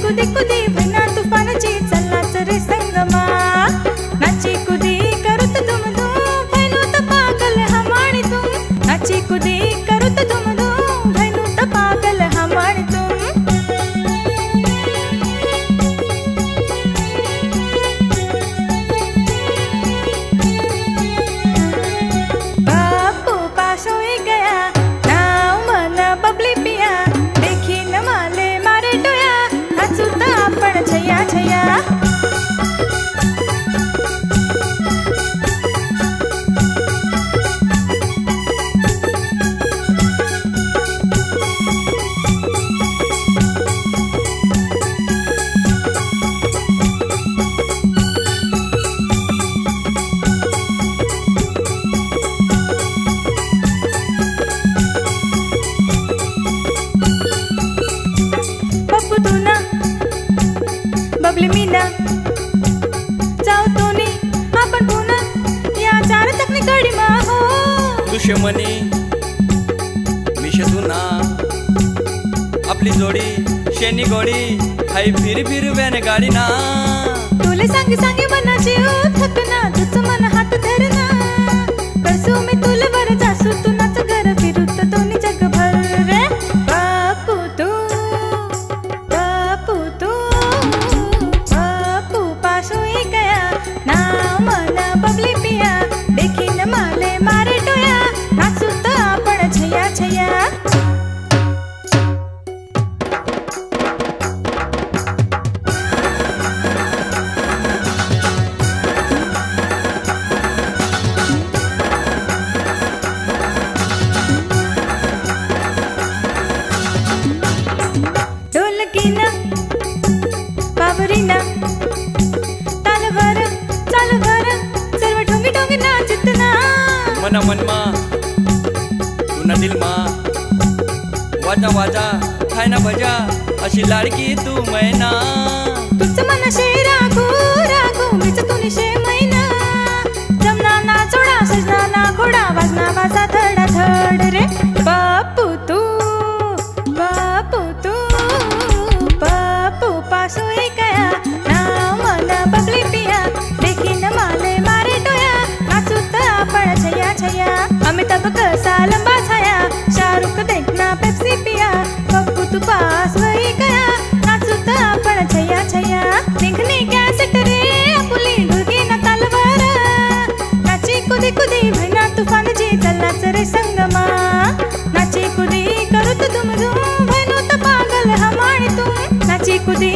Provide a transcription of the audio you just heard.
कुदी कुदी भैना तुफानची चल्लाच रे संगमा नाची कुदी करूत दुम दुम भैनु त पागल हमारी तुम नाची कुदी करूत दुम दुम भैनु त पागल हमारी तुम बापू पास होई गया नाव मन बबली पिया देखी न माले मारे डोया हसूता पण छया छया पप्पू तू ना बबली मीना जाऊ तोनी आपण पुन्हा या चार तकनी कडी मा हो दुश्मनी मिशतुना आपली जोडी शेनी गोडी हाय फिर फिर वेन गाडी ना तुले सांगी सांगी मनाची थकना तुझ मन हात धरना कसू मी तुले वर जासू तू नाच घर फिरूत दोन्ही जगभर रे बापू तू बापू पास होई गया नाव मन बबली पिया देखी न माले मारे डोया नाचू त आपण छया छया ढोलकीना बाबरीना तालभर चालभर सर्व ढोंगी ढोंगी नाचतना मना मनमा तुना दिल मा वाजा वाजा खाय ना भजा अशी लाडकी तू मैना तुझं मन शे रागू रागू मीच तुनी शे मैना जमना ना जोडा सजना ना घोडा वाजना वाजा धडा धड रे बापू तू बापू पास होई गया नाव मन बबली पिया देखी न माले मारे डोया नाचू त आपण छया छया अमिताभ कसा लंबा छाया शाहरुख देखना पेप्सी पिया पप्पू तू पास होई गया नाचू त आपण छया छया निघनी कॅसेट रे आपुली ढोलकी ना तालवर नाची कुदी कुदी भैना तुफान जी चल्लाच रे संगमा नाची कुदी करूत दुम दुम भैनु त पागल हमारी तुम नाची कुदी